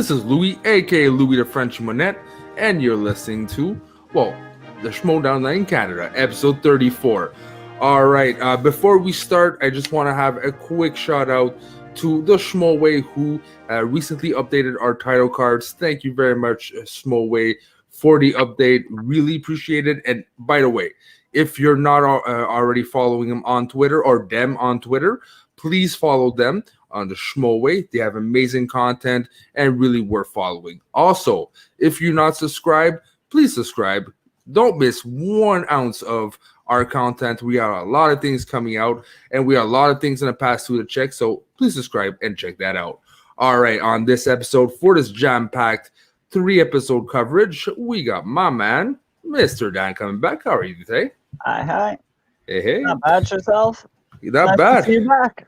This is Louis, aka Louis the French Monette, and you're listening to, well, the Schmoedown in Canada, episode 34. All right, before we start, I just want to have a quick shout out to the Schmoeway who recently updated our title cards. Thank you very much, Schmoeway, for the update. Really appreciate it. And by the way, if you're not already following them on Twitter or them on Twitter, please follow them on the Schmoeway. They have amazing content and really worth following. Also, if you're not subscribed, please subscribe. Don't miss 1 ounce of our content. We got a lot of things coming out, and we got a lot of things in the past to check, so please subscribe and check that out. All right, on this episode, for this jam-packed 3-episode coverage, we got my man, Mr. Dan, coming back. How are you today? Hi. Hey. Not bad yourself? Not nice bad. To see you back.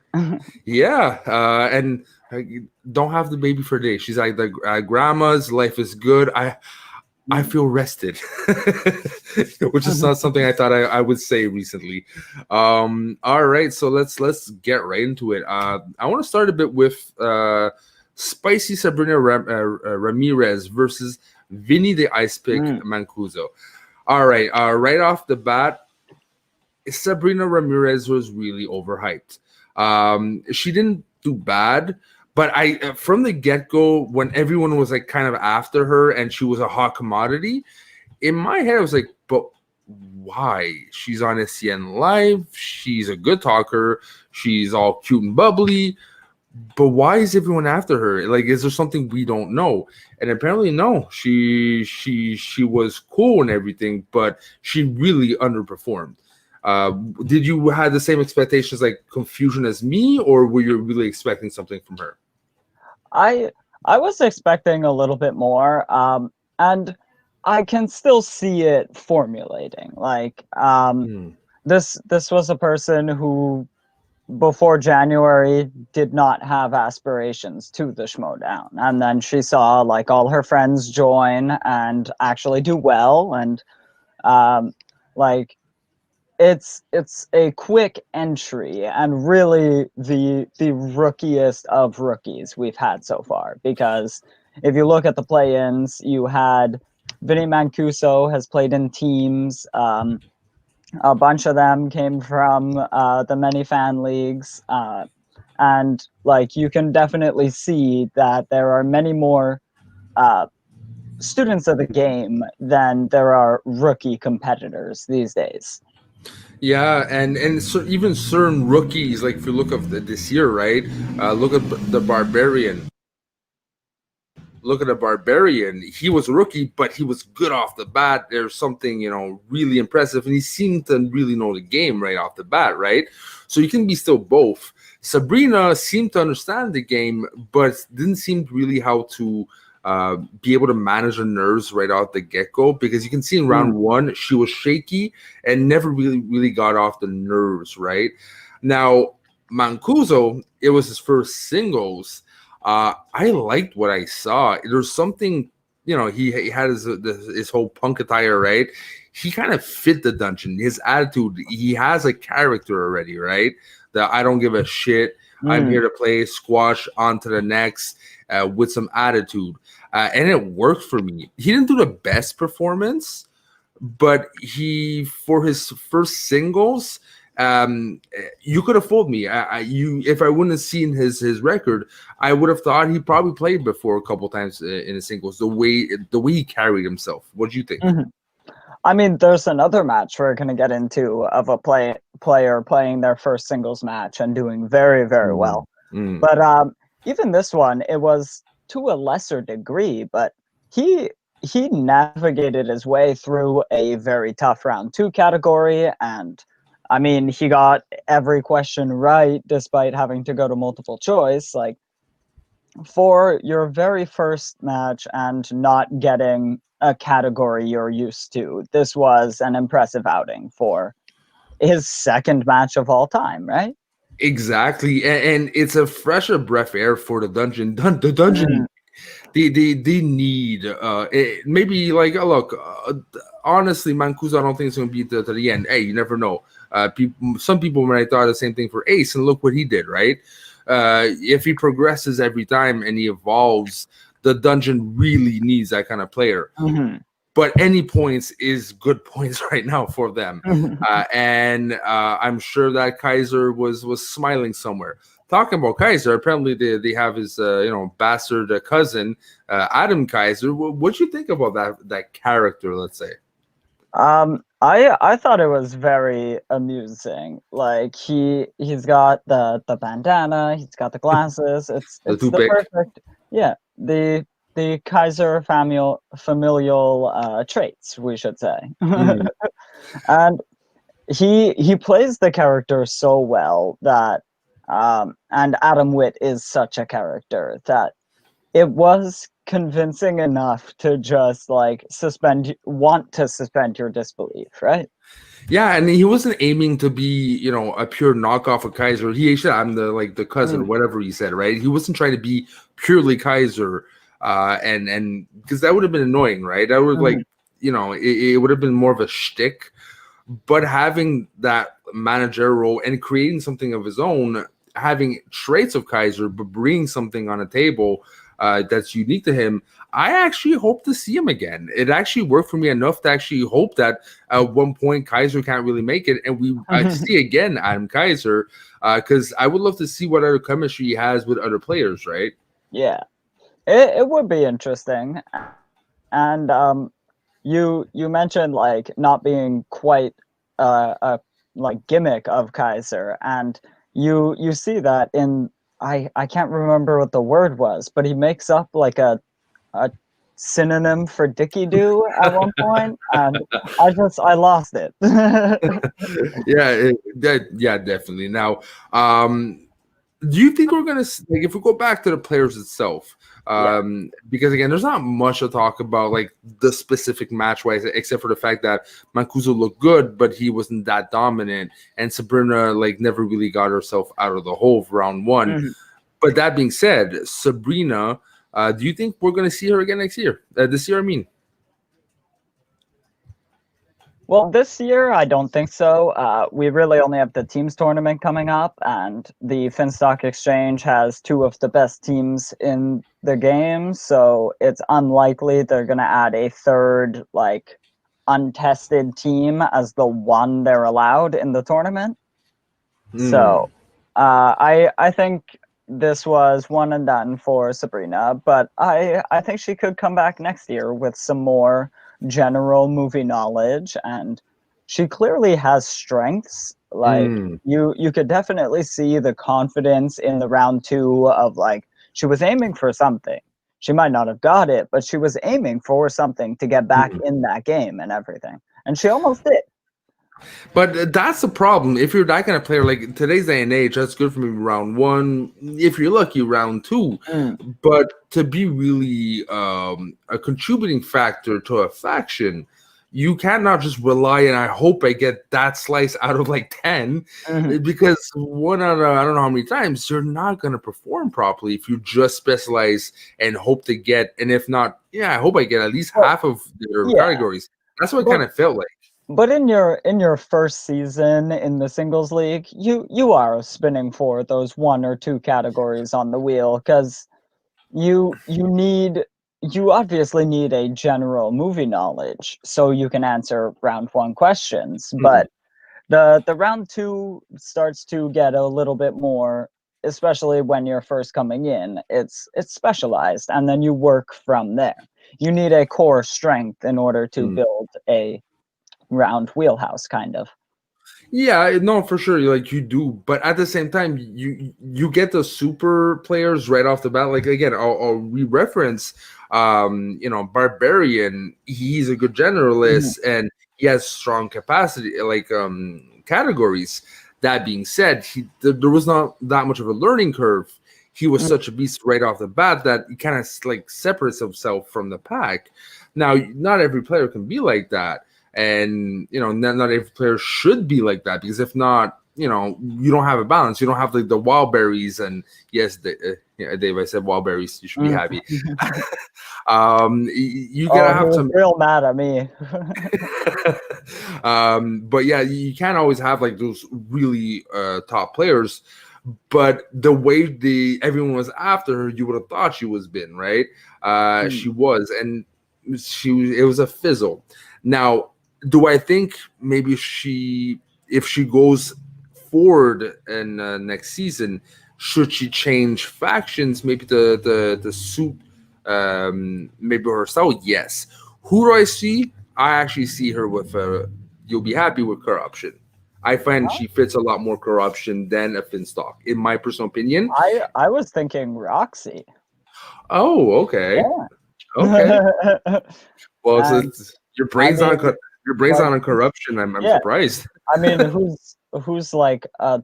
Yeah, and I don't have the baby for a day. She's like, the grandma's life is good. I feel rested, which is not something I thought I would say recently. All right, so let's get right into it. I want to start a bit with spicy Sabrina Ramirez versus Vinny the Ice Pick Mancuso. All right, right off the bat, Sabrina Ramirez was really overhyped. She didn't do bad, but from the get-go, when everyone was like kind of after her and she was a hot commodity, in my head I was like, but why? She's on SCN Live, she's a good talker, she's all cute and bubbly, but why is everyone after her? Like, is there something we don't know? And apparently, no. She was cool and everything, but she really underperformed. Did you have the same expectations, like confusion as me, or were you really expecting something from her? I was expecting a little bit more, and I can still see it formulating. Like, this was a person who, before January, did not have aspirations to the Schmoedown, and then she saw like all her friends join and actually do well, and like. It's a quick entry and really the rookiest of rookies we've had so far, because if you look at the play-ins, you had Vinny Mancuso has played in teams. A bunch of them came from the many fan leagues, and like you can definitely see that there are many more students of the game than there are rookie competitors these days. Yeah, and so even certain rookies, like if you look at this year, right? Look at the Barbarian. Look at the Barbarian. He was a rookie, but he was good off the bat. There's something, really impressive, and he seemed to really know the game right off the bat, right? So you can be still both. Sabrina seemed to understand the game, but didn't seem really how to be able to manage her nerves right out the get-go, because you can see in round one she was shaky and never really got off the nerves. Right now, Mancuso, it was his first singles. I liked what I saw. There's something, he had his whole punk attire, right? He kind of fit the dungeon. His attitude, he has a character already, right? That I don't give a shit. I'm here to play, squash on to the next, with some attitude. And it worked for me. He didn't do the best performance, but for his first singles, you could have fooled me. If I wouldn't have seen his record, I would have thought he probably played before a couple times in the singles. The way he carried himself. What do you think? I mean, there's another match we're going to get into of a player playing their first singles match and doing very, very well. But even this one, it was to a lesser degree, but he navigated his way through a very tough round 2 category, and I mean, he got every question right despite having to go to multiple choice. Like, for your very first match and not getting a category you're used to, this was an impressive outing for his second match of all time, right? Exactly, and it's a fresher breath of air for the dungeon. The dungeon, they need maybe like look. Honestly, Mancuso, I don't think it's going to be to the end. Hey, you never know. Some people might thought the same thing for Ace, and look what he did, right? If he progresses every time and he evolves, the dungeon really needs that kind of player. Mm-hmm. But any points is good points right now for them. And I'm sure that Kaiser was smiling somewhere. Talking about Kaiser, apparently they have his bastard cousin Adam Kaiser. What'd you think about that character? Let's say. I thought it was very amusing. Like he's got the bandana, he's got the glasses. The It's the toothpick. perfect, yeah, the Kaiser familial traits, we should say. Mm. And he plays the character so well that and Adam Witt is such a character that it was convincing enough to just like want to suspend your disbelief, right? Yeah, and he wasn't aiming to be, a pure knockoff of Kaiser. He said, "I'm the cousin," whatever he said, right? He wasn't trying to be purely Kaiser, and because that would have been annoying, right? That would it would have been more of a shtick. But having that managerial role and creating something of his own, having traits of Kaiser, but bringing something on a table that's unique to him, I actually hope to see him again. It actually worked for me enough to actually hope that at one point Kaiser can't really make it, and we see again Adam Kaiser, because I would love to see what other chemistry he has with other players, right? Yeah, it would be interesting. And you mentioned like not being quite a like gimmick of Kaiser, and you see that in I can't remember what the word was, but he makes up like a synonym for Dicky Doo at one point, and I lost it. Yeah, definitely. Now, do you think we're gonna like if we go back to the players itself? Yeah. Because again, there's not much to talk about like the specific match wise, except for the fact that Mancuso looked good, but he wasn't that dominant, and Sabrina like never really got herself out of the hole for round one. Mhm. But that being said, Sabrina, do you think we're gonna see her again next year? This year, I mean. Well, this year I don't think so. We really only have the teams tournament coming up, and the Finstock Exchange has two of the best teams in the game, so it's unlikely they're going to add a third, like, untested team as the one they're allowed in the tournament. So, I think this was one and done for Sabrina, but I think she could come back next year with some more general movie knowledge, and she clearly has strengths. Like you could definitely see the confidence in the round two of like she was aiming for something. She might not have got it, but she was aiming for something to get back in that game and everything. And she almost did. But that's the problem. If you're that kind of player, like today's day and age, that's good for maybe round one. If you're lucky, round two. But to be really a contributing factor to a faction, you cannot just rely and I hope I get that slice out of like 10 because one out of I don't know how many times you're not going to perform properly if you just specialize and hope to get, and if not, I hope I get at least half of their categories. That's what it kind of felt like. But in your first season in the singles league, you are spinning for those one or two categories on the wheel because you obviously need a general movie knowledge so you can answer round one questions. But the round two starts to get a little bit more, especially when you're first coming in. It's specialized, and then you work from there. You need a core strength in order to build a round wheelhouse, kind of. Yeah, no, for sure. Like you do, but at the same time, you get the super players right off the bat. Like again, I'll re-reference, Barbarian. He's a good generalist and he has strong capacity, like categories. That being said, there was not that much of a learning curve. He was such a beast right off the bat that he kind of like separates himself from the pack. Now, not every player can be like that. And not every player should be like that because if not, you don't have a balance. You don't have like the wild berries. And yes, Dave, I said wild berries. You should be happy. You gotta have some real mad at me. but yeah, you can't always have like those really top players. but the way everyone was after her, you would have thought she was been right. She was, and it was a fizzle. Now, do I think maybe if she goes forward in next season, should she change factions, maybe the suit, maybe herself? Yes. Who do I see? I actually see her with you'll be happy with corruption. I find she fits a lot more corruption than a Finstock, in my personal opinion. I was thinking Roxy. Oh, okay. Yeah. Okay. Well, And, your brain's I mean, on corruption. I'm yeah. surprised. I mean, who's like a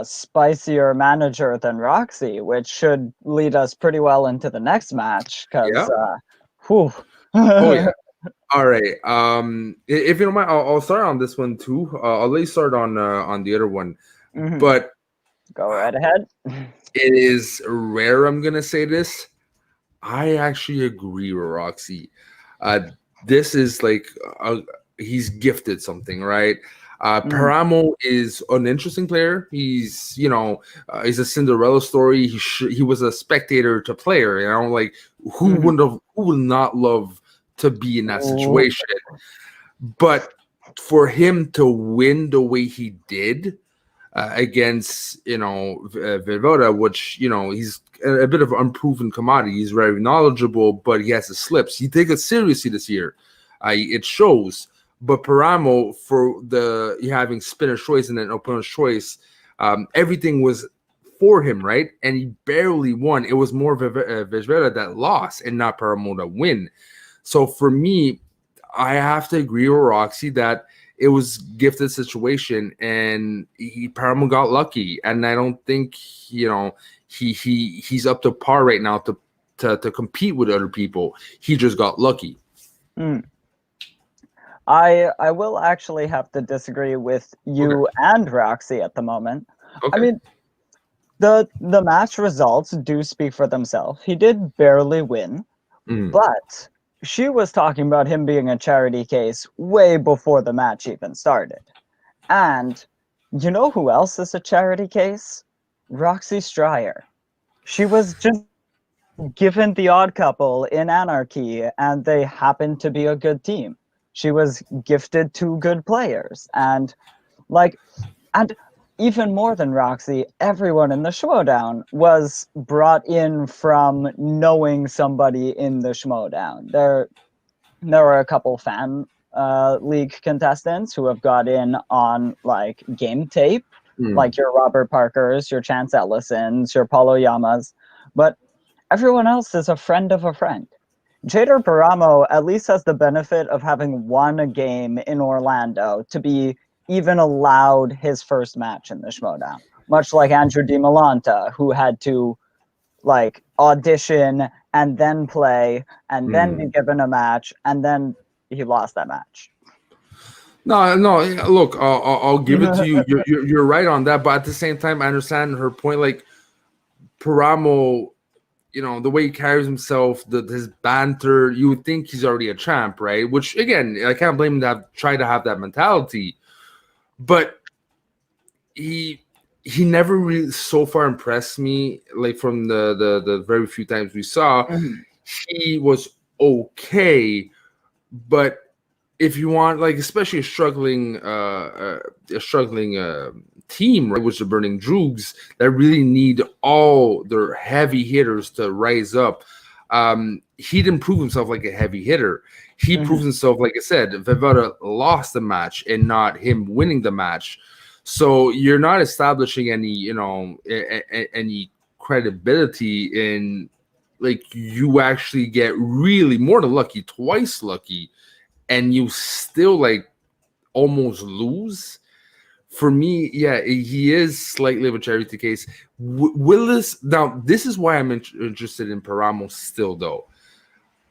spicier manager than Roxy, which should lead us pretty well into the next match. Because, whew. Oh yeah. All right. If you don't mind, I'll start on this one too. I'll let you start on the other one, but go right ahead. It is rare I'm gonna say this. I actually agree with Roxy. This is like he's gifted something, right? Paramo is an interesting player. He's he's a Cinderella story. He was a spectator to player. Like who would not love to be in that situation? But for him to win the way he did against Voivoda, which he's a bit of an unproven commodity. He's very knowledgeable, but he has the slips. He takes it seriously this year. It shows. But Paramo, for having spinner's choice and then opponent's choice, everything was for him, right? And he barely won. It was more of Voivoda that lost and not Paramo that win. So for me, I have to agree with Roxy that it was gifted situation, and Paramo got lucky. And I don't think he's up to par right now to compete with other people. He just got lucky. I will actually have to disagree with you and Roxy at the moment. Okay. I mean, the match results do speak for themselves. He did barely win, but she was talking about him being a charity case way before the match even started. And you know who else is a charity case? Roxy Stryer. She was just given the odd couple in Anarchy, and they happened to be a good team. She was gifted 2 good players. And even more than Roxy, everyone in the Schmoedown was brought in from knowing somebody in the Schmoedown. There were a couple fan league contestants who have got in on like game tape, like your Robert Parkers, your Chance Ellisons, your Paulo Yamas, but everyone else is a friend of a friend. Jader Paramo at least has the benefit of having won a game in Orlando to be even allowed his first match in the Schmoedown, much like Andrew DiMolanta, who had to like audition and then play and then be given a match, and then he lost that match. No. Look, I'll give it to you. You're right on that, but at the same time, I understand her point. Like Paramo, the way he carries himself, his banter, you would think he's already a champ, right? Which again, I can't blame him to try to have that mentality, but he never really so far impressed me. Like from the very few times we saw, he was okay, but if you want, like, especially a struggling team, right, which the Burning Droogs, that really need all their heavy hitters to rise up. He didn't prove himself like a heavy hitter. He proved himself, like I said, Voivoda lost the match and not him winning the match. So you're not establishing any, any credibility in, like, you actually get really more than lucky, twice lucky, and you still like almost lose. For me, yeah, he is slightly of a charity case. Willis, now this is why I'm interested in Paramo still, though.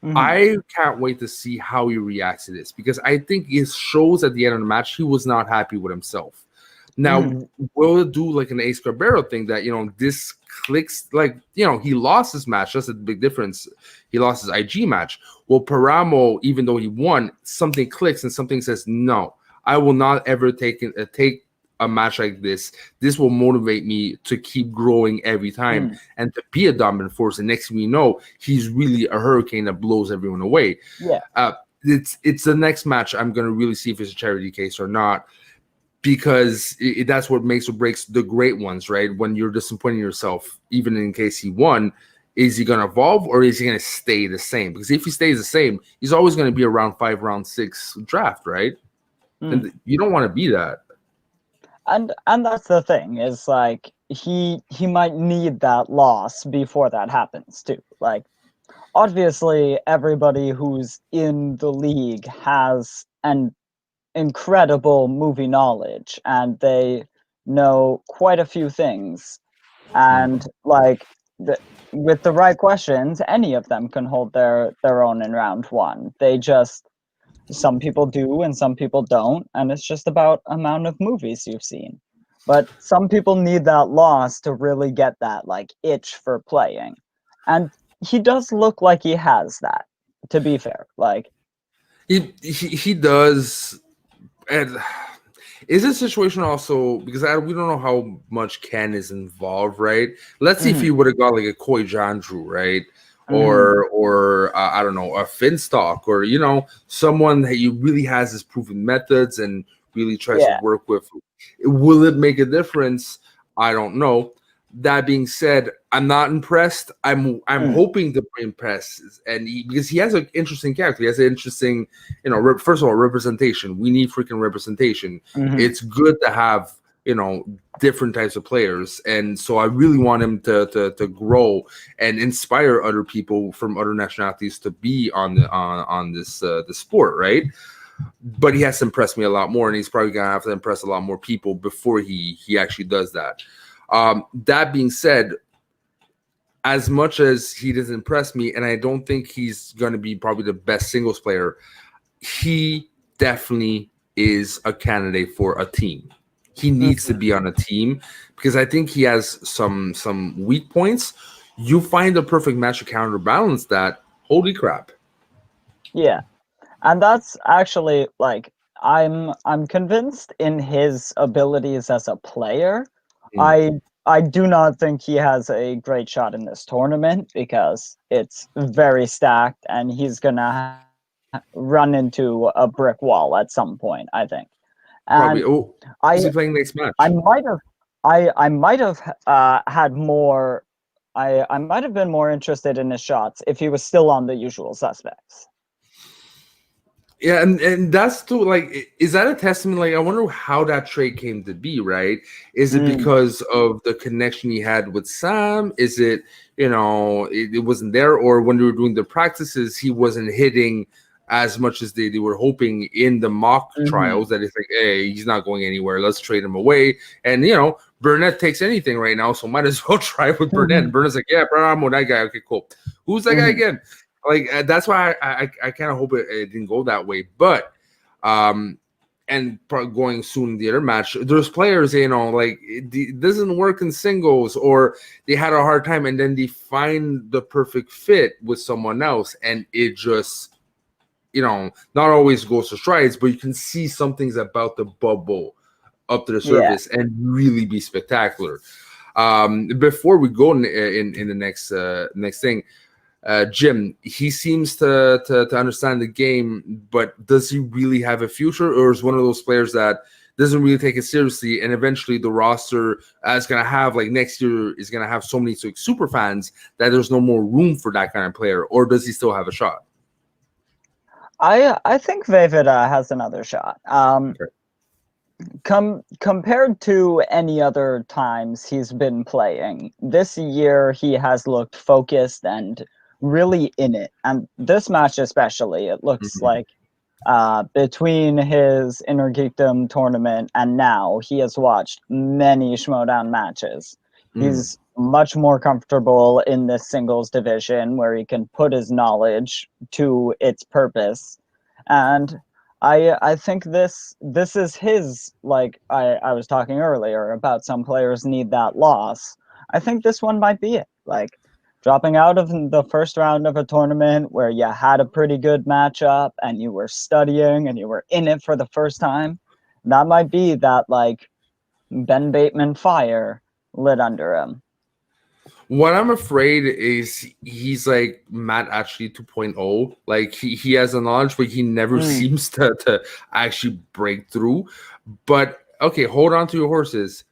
I can't wait to see how he reacts to this, because I think it shows at the end of the match he was not happy with himself. Now, will it do like an Ace Barbero thing that, this clicks, like, he lost his match. That's a big difference. He lost his IG match. Well, Paramo, even though he won, something clicks and something says, no, I will not ever take a match like this will motivate me to keep growing every time Mm. and to be a dominant force. And next thing we know, he's really a hurricane that blows everyone away. Yeah. It's the next match I'm going to really see if it's a charity case or not, because that's what makes or breaks the great ones, right? When you're disappointing yourself, even in case he won, is he going to evolve or is he going to stay the same? Because if he stays the same, he's always going to be a round 5, round 6 draft, right? Mm. And you don't want to be that. And that's the thing, is like he might need that loss before that happens too. Like, obviously everybody who's in the league has an incredible movie knowledge and they know quite a few things, and like with the right questions any of them can hold their own in round one. They just, some people do and some people don't, and it's just about amount of movies you've seen. But some people need that loss to really get that like itch for playing, and he does look like he has that, to be fair. Like, He does. And is this situation also because we don't know how much Ken is involved, right? Let's see if mhm, he would have got like a Koi Jandrew, right? mhm, Or I don't know, a Finstock, or someone that he really has his proven methods and really tries to yeah, work with. Will it make a difference? I don't know. That being said, I'm not impressed. I'm mm, hoping to be impressed, and because he has an interesting character, he has an interesting, first of all, representation. We need freaking representation. mhm, It's good to have different types of players, and so I really want him to grow and inspire other people from other nationalities to be on this the sport, right? But he has to impress me a lot more, and he's probably gonna have to impress a lot more people before he actually does that. That being said, as much as he doesn't impress me, and I don't think he's going to be probably the best singles player, he definitely is a candidate for a team. He needs to mhm. be on a team because I think he has some weak points. You find the perfect match to counterbalance that. Holy crap! Yeah. And that's actually like, I'm convinced in his abilities as a player. Mm. I do not think he has a great shot in this tournament because it's very stacked and he's gonna run into a brick wall at some point, I think. Probably. And Oh, who's I he playing next I match? might have I might have had more I might have been more interested in his shots if he was still on the usual suspects. Yeah, and that's too, like, is that a testament? Like, I wonder how that trade came to be, right? Is it Mm, because of the connection he had with Sam? Is it, it wasn't there, or when they were doing the practices, he wasn't hitting as much as they were hoping in the mock mhm, trials, that it's like, hey, he's not going anywhere. Let's trade him away. And, Burnett takes anything right now, so might as well try with Burnett. And mhm, Burnett's like, yeah, bro, I'm with that guy. Okay, cool. Who's that guy mhm. again? Like, that's why I kind of hope it didn't go that way. But and going soon the other match, there's players, like it doesn't work in singles, or they had a hard time, and then they find the perfect fit with someone else, and it just not always goes to strides, but you can see some things about the bubble up to the Yeah. surface and really be spectacular. Before we go in the next thing, Jim, he seems to understand the game, but does he really have a future, or is one of those players that doesn't really take it seriously, and eventually the roster is going to have, like, next year is going to have so many super fans that there's no more room for that kind of player, or does he still have a shot? I think Vejvoda has another shot. Okay. Compared to any other times he's been playing, this year he has looked focused and really in it. And this match especially, it looks Mhm. like between his Inner Geekdom tournament and now, he has watched many Schmoedown matches. Mm. He's much more comfortable in this singles division where he can put his knowledge to its purpose. And I think this is his, like I was talking earlier about some players need that loss. I think this one might be it. Like, dropping out of the first round of a tournament where you had a pretty good matchup and you were studying and you were in it for the first time, that might be that, like, Ben Bateman fire lit under him. What I'm afraid is he's like Matt Ashley 2.0. Like he has a knowledge, but he never seems to actually break through. But okay, hold on to your horses.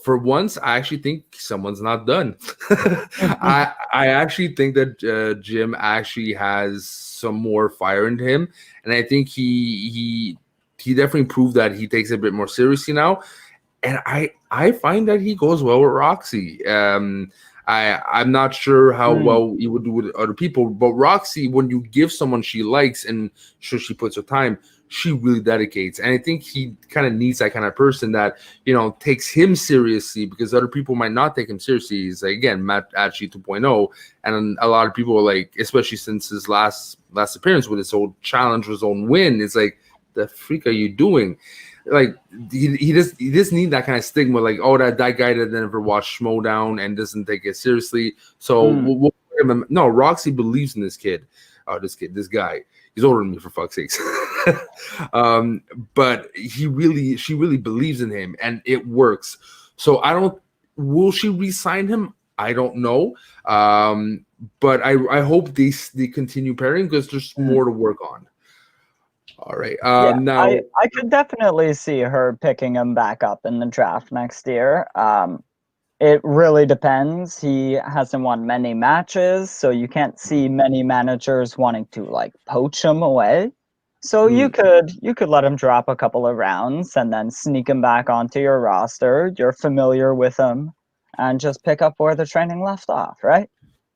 For once, I actually think someone's not done. I actually think that Jim actually has some more fire in him, and I think he definitely proved that he takes it a bit more seriously now. And I find that he goes well with Roxy. I'm not sure how well he would do with other people, but Roxy, when you give someone she likes and sure she puts her time, she really dedicates. And I think he kind of needs that kind of person that, takes him seriously, because other people might not take him seriously. He's like, again, Matt Ashley 2.0. And a lot of people are like, especially since his last appearance with his old challenge, his own win, it's like, the freak are you doing? Like he just need that kind of stigma, like, oh, that guy that never watched Schmoedown and doesn't take it seriously. So no, Roxy believes in this kid. This guy. He's older than me, for fuck's sakes. But she really believes in him, and it works. So will she re-sign him? I don't know. But I hope they continue pairing, because there's more to work on. All right. Now I could definitely see her picking him back up in the draft next year. It really depends. He hasn't won many matches, so you can't see many managers wanting to like poach him away. So you could let him drop a couple of rounds and then sneak him back onto your roster. You're familiar with him, and just pick up where the training left off, right?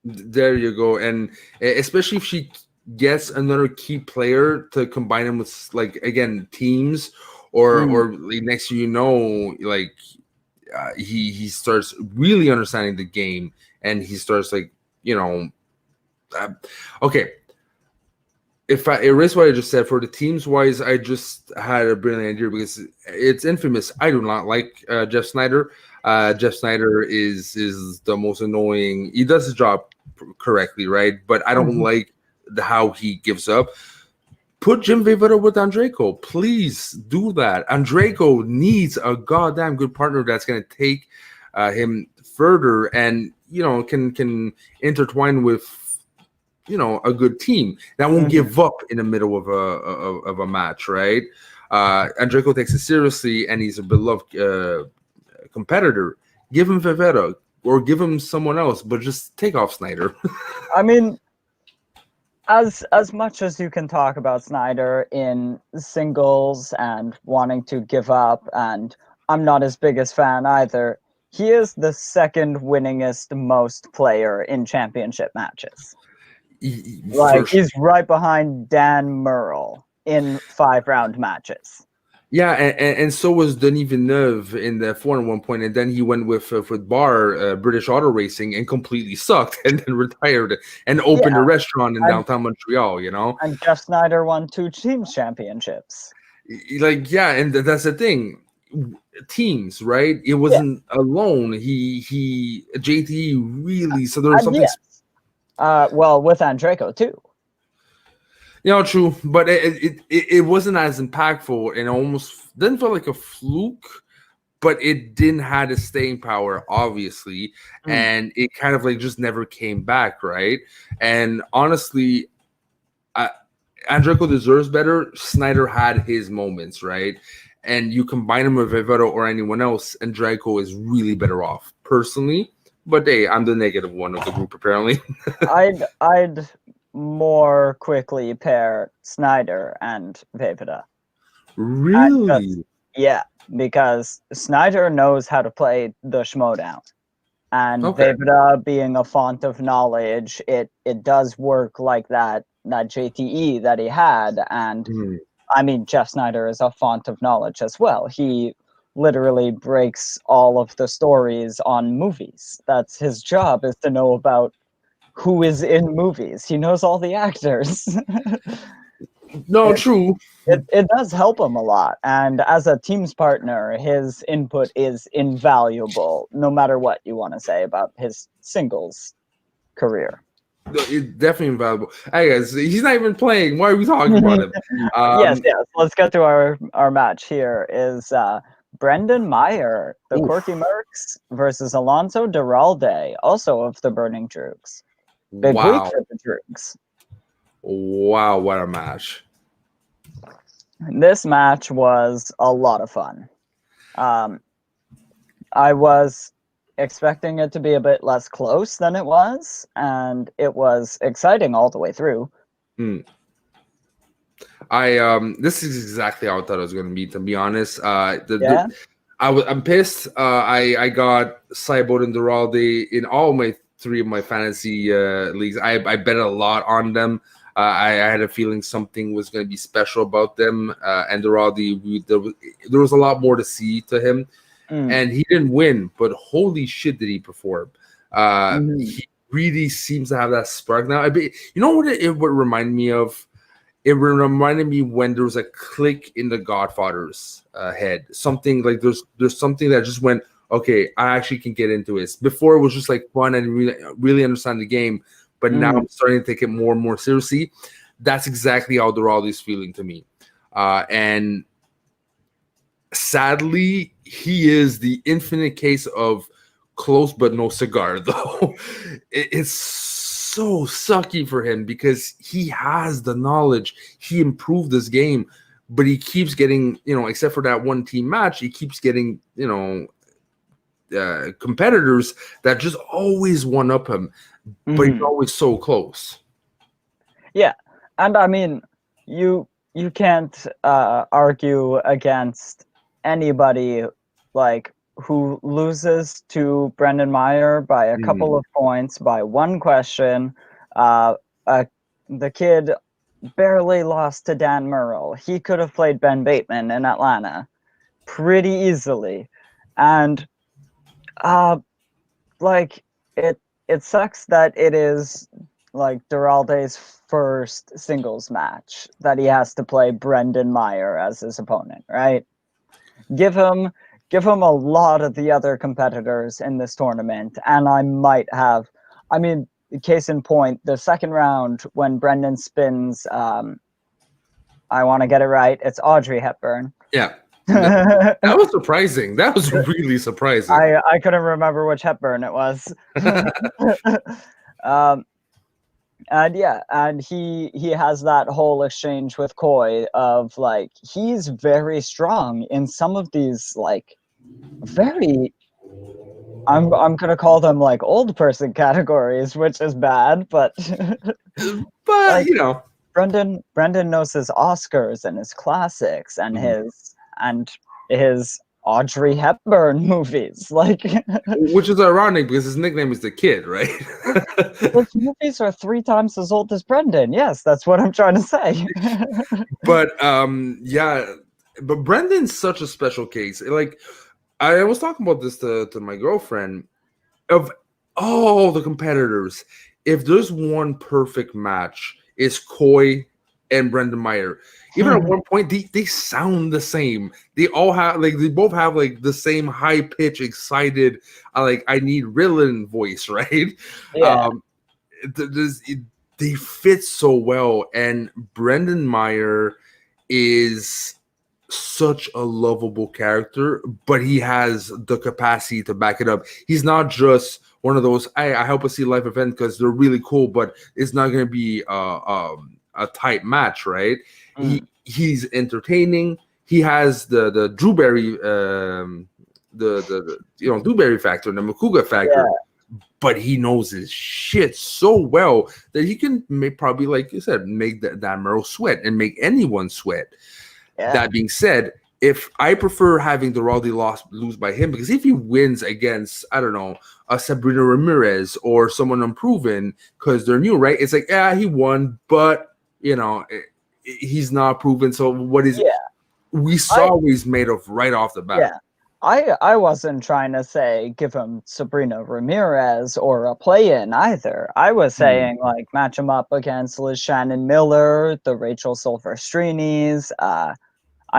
There you go. And especially if she gets another key player to combine him with, like, again, teams, or like, next year, like he starts really understanding the game, and he starts like, okay. If I erase what I just said for the teams wise, I just had a brilliant idea, because it's infamous. I do not like Jeff Snyder. Jeff Snyder is the most annoying. He does his job correctly, right? But I don't like how he gives up. Put Jim Vejvoda with Andrejko. Please do that. Andrejko needs a goddamn good partner that's going to take him further, and can intertwine with a good team that won't give up in the middle of a match, right? Andrejko takes it seriously, and he's a beloved competitor. Give him Vejvoda, or give him someone else, but just take off Snyder. I mean, as much as you can talk about Snyder in singles and wanting to give up, and I'm not his biggest fan either, he is the second winningest most player in championship matches. Like, he's right behind Dan Murrell in 5-round matches. Yeah, and so was Denis Villeneuve in the 4 at one point, and then he went with Bar British Auto Racing and completely sucked, and then retired and opened a restaurant in downtown Montreal. And Jeff Snyder won 2 teams championships. Like, yeah, and that's the thing. Teams, right? It wasn't alone. He JT really. So there was something. Yes. Well, with Andrejko too. True, but it wasn't as impactful, and almost didn't feel like a fluke, but it didn't have the staying power, obviously, and it kind of like just never came back, right? And honestly, Andrejko deserves better. Snyder had his moments, right? And you combine him with Vejvoda or anyone else, Andrejko is really better off, personally. But hey, I'm the negative one of the group, apparently. I'd more quickly pair Snyder and Vejvoda. Really? Because Snyder knows how to play the Schmoedown. And Vejvoda, being a font of knowledge, it does work like that JTE that he had. And I mean, Jeff Snyder is a font of knowledge as well. He literally breaks all of the stories on movies. That's his job, is to know about who is in movies. He knows all the actors. True. It does help him a lot. And as a team's partner, his input is invaluable, no matter what you want to say about his singles career. It's definitely invaluable. Hey guys, he's not even playing. Why are we talking about him? Yes. Let's get to our match here. Is Brendan Meyer, the Oof. Quirky Mercs, versus Alonso Duralde, also of the Burning Droogs. Big week Wow. for the Droogs. Wow, what a match. This match was a lot of fun. I was expecting it to be a bit less close than it was, and it was exciting all the way through. This is exactly how I thought it was going to be. To be honest, Yeah. I'm pissed. I got Cyborg and Duralde in all my three of my fantasy leagues. I bet a lot on them. I had a feeling something was going to be special about them. And Duralde, there was a lot more to see to him. And he didn't win, but holy shit, did he perform? He really seems to have that spark now. You know what it would remind me of? It reminded me when there was a click in the Godfather's head. Something like there's something that just went, okay, I actually can get into this. Before it was just like fun and really understand the game, but now I'm starting to take it more and more seriously. That's exactly how Duralde's feeling to me. And sadly, he is the infinite case of close but no cigar, though. It's so sucky for him because he has the knowledge. He improved this game, but he keeps getting, except for that one team match, he keeps getting, competitors that just always one up him, but he's always so close. Yeah, and I mean, you can't argue against anybody like who loses to Brendan Meyer by a couple of points by one question. The kid barely lost to Dan Murrell. He could have played Ben Bateman in Atlanta pretty easily, and like it sucks that it is like Duralde's first singles match that he has to play Brendan Meyer as his opponent, right? Give him a lot of the other competitors in this tournament, and I mean, case in point, the second round when Brendan spins, I want to get it right, it's Audrey Hepburn. Yeah. That was surprising. That was really surprising. I couldn't remember which Hepburn it was. And yeah, and he has that whole exchange with Koi of like he's very strong in some of these like very I'm gonna call them like old person categories, which is bad, but but like, Brendan knows his Oscars and his classics and his Audrey Hepburn movies, like which is ironic because his nickname is the Kid, right? those movies are 3 times as old as Brendan. Yes, that's what I'm trying to say. But yeah, but Brendan's such a special case. Like I was talking about this to my girlfriend. Of all the competitors, if there's one perfect match, it's Koi and Brendan Meyer. Even at one point, they sound the same. They both have like the same high pitch, excited, like I need Ritalin voice, right? Yeah. They fit so well, and Brendan Meyer is such a lovable character, but he has the capacity to back it up. He's not just one of those I hope I see live event because they're really cool, but it's not going to be a tight match, right? He's entertaining. He has the Drewberry the Dewberry factor and the Makuga factor. Yeah. But he knows his shit so well that he can probably, like you said, make that Merle sweat and make anyone sweat. Yeah. That being said, if I prefer having Duralde lose by him, because if he wins against, I don't know, a Sabrina Ramirez or someone unproven because they're new, right? It's like, yeah, he won, but he's not proven. So what is? Yeah. We saw what he's made of right off the bat. Yeah. I wasn't trying to say give him Sabrina Ramirez or a play-in either. I was saying like match him up against Liz Shannon Miller, the Rachel Silverstrinis. I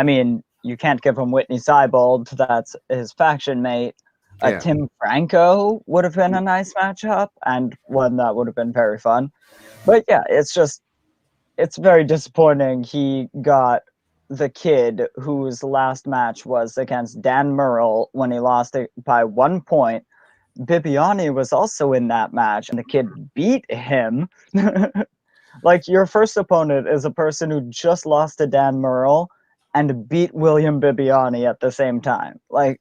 mean, you can't give him Whitney Seibold. That's his faction mate. Tim Franco would have been a nice matchup and one that would have been very fun. But yeah, it's very disappointing he got the kid whose last match was against Dan Murrell when he lost it by 1 point. Bibiani was also in that match, and the kid beat him. Like, your first opponent is a person who just lost to Dan Murrell and beat William Bibiani at the same time. Like,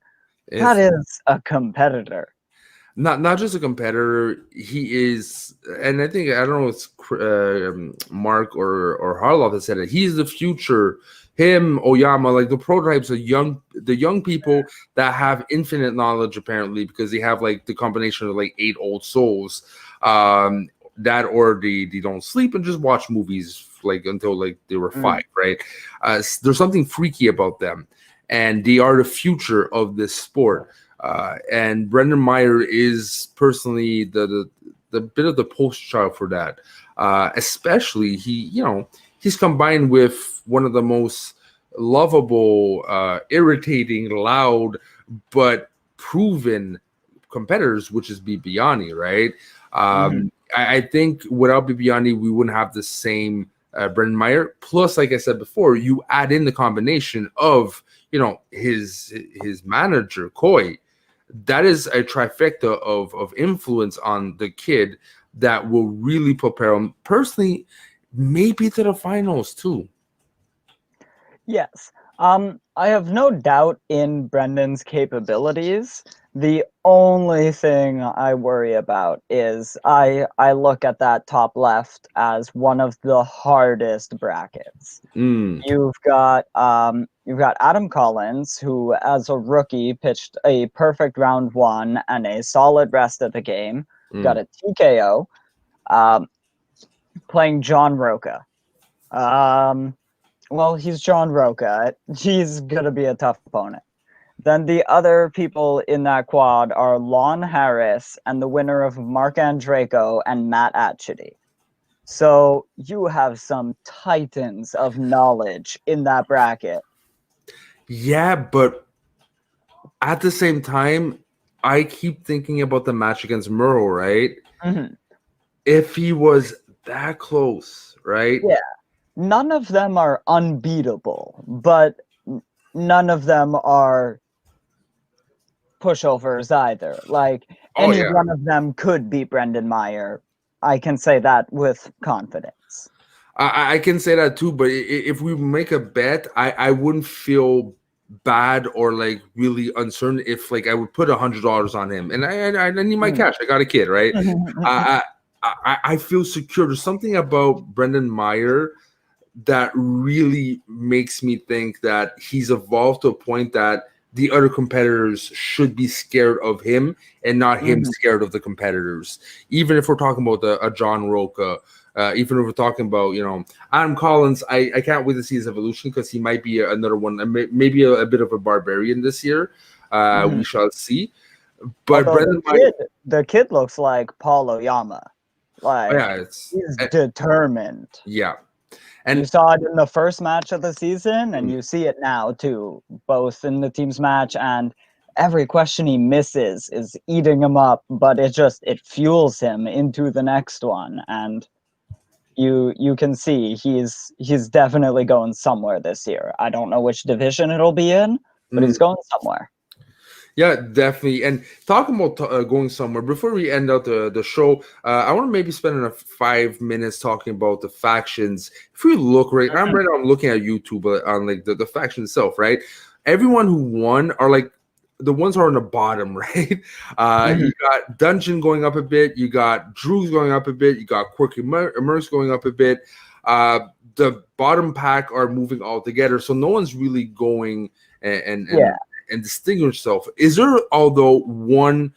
that It's is a competitor. not just a competitor. He is, and I think I don't know if it's Mark or Harloff that said it. He's the future. Him, Oyama, like the prototypes of the young people that have infinite knowledge apparently because they have like the combination of like 8 old souls. That or they don't sleep and just watch movies like until like they were 5, right? There's something freaky about them, and they are the future of this sport. And Brendan Meyer is personally the bit of the poster child for that. Especially he's combined with one of the most lovable, irritating, loud, but proven competitors, which is Bibiani, right? I think without Bibiani, we wouldn't have the same Brendan Meyer. Plus, like I said before, you add in the combination of his manager Coy. That is a trifecta of influence on the kid that will really prepare him personally, maybe to the finals too. Yes. I have no doubt in Brendan's capabilities. The only thing I worry about is I look at that top left as one of the hardest brackets. You've got Adam Collins, who as a rookie pitched a perfect round 1 and a solid rest of the game. Got a TKO, playing John Roca. Well, he's John Roca. He's gonna be a tough opponent. Then the other people in that quad are Lon Harris and the winner of Mark Andraco and Matt Atchity. So you have some titans of knowledge in that bracket. Yeah, but at the same time, I keep thinking about the match against Murrow, right? If he was that close, right? Yeah. None of them are unbeatable, but none of them are pushovers either. Like, any one of them could beat Brendan Meyer. I can say that with confidence. I can say that too, but if we make a bet, I wouldn't feel bad or like really uncertain if like I would put $100 on him, and I need my cash. I got a kid, right? I feel secure. There's something about Brendan Meyer that really makes me think that he's evolved to a point that the other competitors should be scared of him and not him scared of the competitors. Even if we're talking about a John Roca, even if we're talking about, Adam Collins, I can't wait to see his evolution because he might be another one, maybe a bit of a barbarian this year. We shall see. But Brendan the kid looks like Paul Oyama. Like, he's determined. Yeah. And you saw it in the first match of the season, and you see it now too, both in the team's match, and every question he misses is eating him up, but it fuels him into the next one. And you can see he's definitely going somewhere this year. I don't know which division it'll be in, but he's going somewhere. Yeah, definitely. And talking about going somewhere, before we end out the show, I want to maybe spend 5 minutes talking about the factions. If we look I'm looking at YouTube on like the faction itself, right? Everyone who won are like the ones who are on the bottom, right? You got Dungeon going up a bit, you got Drews going up a bit, you got Quirky Immerse going up a bit. The bottom pack are moving all together, so no one's really going and distinguish yourself. Is there, although, one,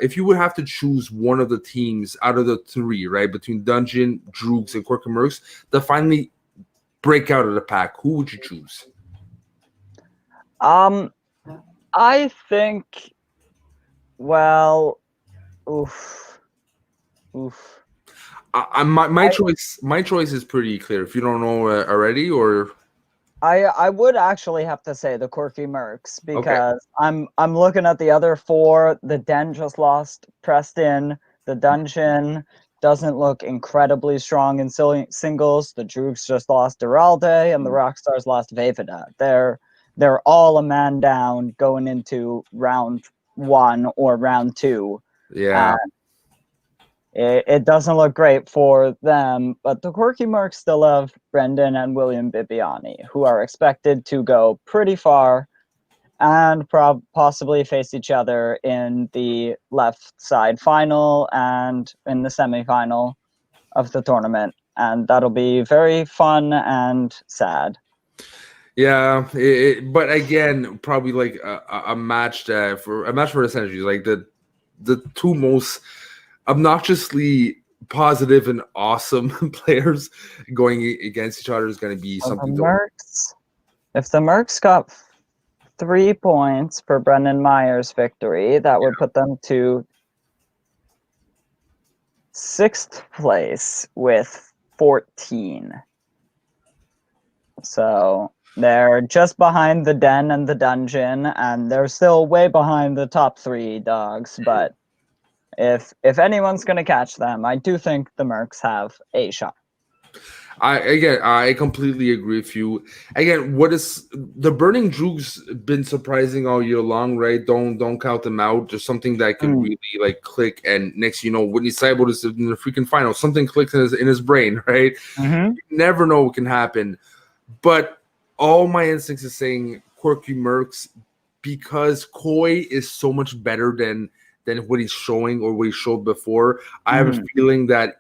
if you would have to choose one of the teams out of the 3, right, between Dungeon, Droogs, and Quirk and Mercs, to finally break out of the pack, who would you choose? I think, well, oof. My choice is pretty clear. If you don't know already, or I would actually have to say the Quirky Mercs, because I'm looking at the other 4. The Den just lost Preston. The Dungeon doesn't look incredibly strong in singles. The Droogs just lost Duralde, and the Rockstars lost Vavida. They're all a man down going into round 1 or round 2. Yeah. It doesn't look great for them, but the Quirky Mercs still have Brendan and William Bibiani, who are expected to go pretty far and possibly face each other in the left side final and in the semifinal of the tournament. And that'll be very fun and sad. Yeah, but again, probably like a match for the century, like the two most obnoxiously positive and awesome players going against each other is going to be something. If the Mercs got 3 points for Brendan Meyer's victory, that would put them to 6th place with 14. So they're just behind the Den and the Dungeon, and they're still way behind the top 3 dogs. But if anyone's going to catch them, I do think the Mercs have a shot. I completely agree with you. Again, what is the Burning Droogs been surprising all year long, right? Don't count them out. There's something that could really like click, and next you know, Whitney Seibold is in the freaking final. Something clicks in his brain, right? Mm-hmm. You never know what can happen. But all my instincts is saying Quirky Mercs because Koi is so much better than what he's showing or what he showed before. I have a feeling that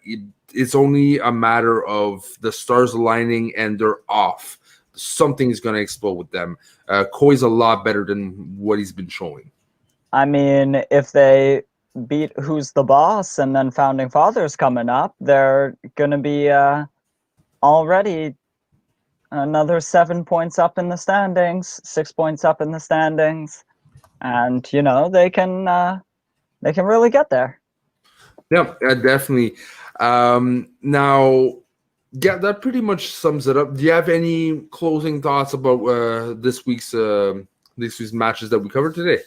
it's only a matter of the stars aligning and they're off. Something's going to explode with them. Koi's a lot better than what he's been showing. I mean, if they beat Who's the Boss and then Founding Fathers coming up, they're going to be already another 7 points up in the standings, 6 points up in the standings. And, you know, they can really get there. Yeah, definitely. Now, yeah, that pretty much sums it up. Do you have any closing thoughts about this week's matches that we covered today?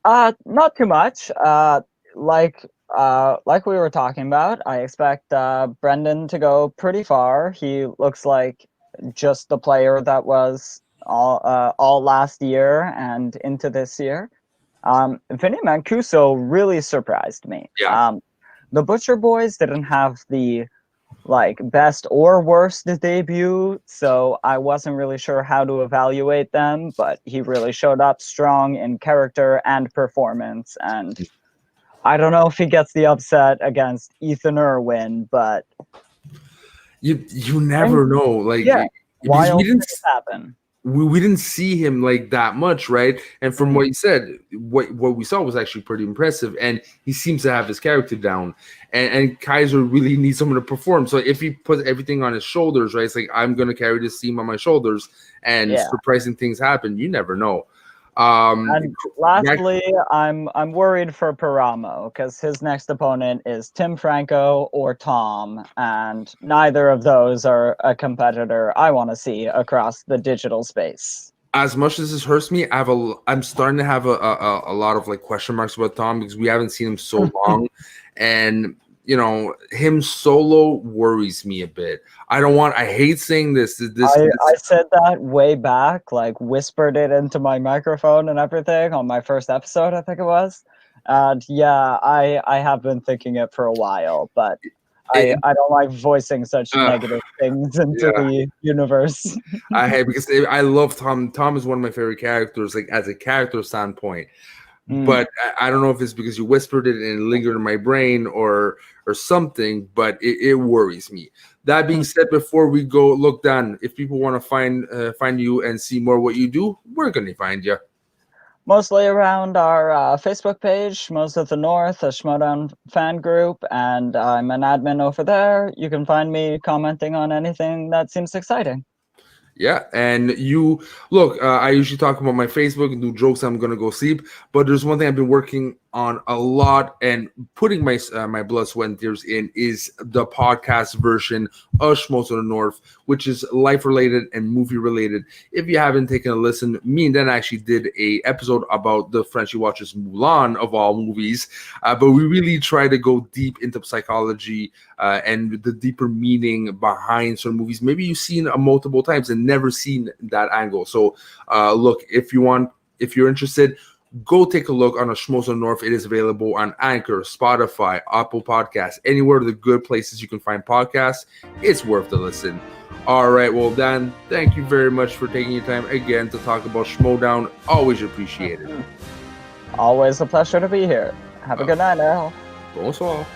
Not too much. Like we were talking about, I expect Brendan to go pretty far. He looks like just the player that was all last year and into this year. Vinny Mancuso really surprised me. Yeah. The Butcher Boys didn't have the best or worst debut, so I wasn't really sure how to evaluate them, but he really showed up strong in character and performance, and I don't know if he gets the upset against Ethan Irwin, but you never know. Like, yeah, wild things happen. We didn't see him like that much, right? And from what he said, what we saw was actually pretty impressive, and he seems to have his character down. And Kaiser really needs someone to perform. So if he puts everything on his shoulders, right, it's like I'm going to carry this team on my shoulders, and surprising things happen. You never know. And lastly, I'm worried for Paramo because his next opponent is Tim Franco or Tom, and neither of those are a competitor I want to see across the digital space. As much as this hurts me, I'm starting to have a lot of like question marks about Tom because we haven't seen him so long, and you know, him solo worries me a bit. I hate saying this. I said that way back, like whispered it into my microphone and everything on my first episode, I think it was. And yeah, I have been thinking it for a while, but I don't like voicing such negative things into the universe. Because I love Tom. Tom is one of my favorite characters, like as a character standpoint. But I don't know if it's because you whispered it and it lingered in my brain or something, but it worries me. That being said, before we go, look, Dan, if people want to find you and see more what you do, where can they find you? Mostly around our Facebook page, Most of the North, a Schmoedown fan group, and I'm an admin over there. You can find me commenting on anything that seems exciting. Yeah, and I usually talk about my Facebook and do jokes. I'm gonna go sleep, but there's one thing I've been working on a lot and putting my my blood, sweat, and tears in is the podcast version of Schmoes of the North, which is life related and movie related. If you haven't taken a listen, me and Dan actually did a episode about the Frenchie watches Mulan of all movies, but we really try to go deep into psychology and the deeper meaning behind certain movies. Maybe you've seen multiple times and never seen that angle. So look, if you're interested, go take a look on a Schmoes of the North. It is available on Anchor, Spotify, Apple Podcasts, anywhere the good places you can find podcasts. It's worth the listen. All right, well, Dan, thank you very much for taking your time again to talk about Schmoedown. Always appreciated. Always a pleasure to be here. Have a good night, Al. Bonsoir.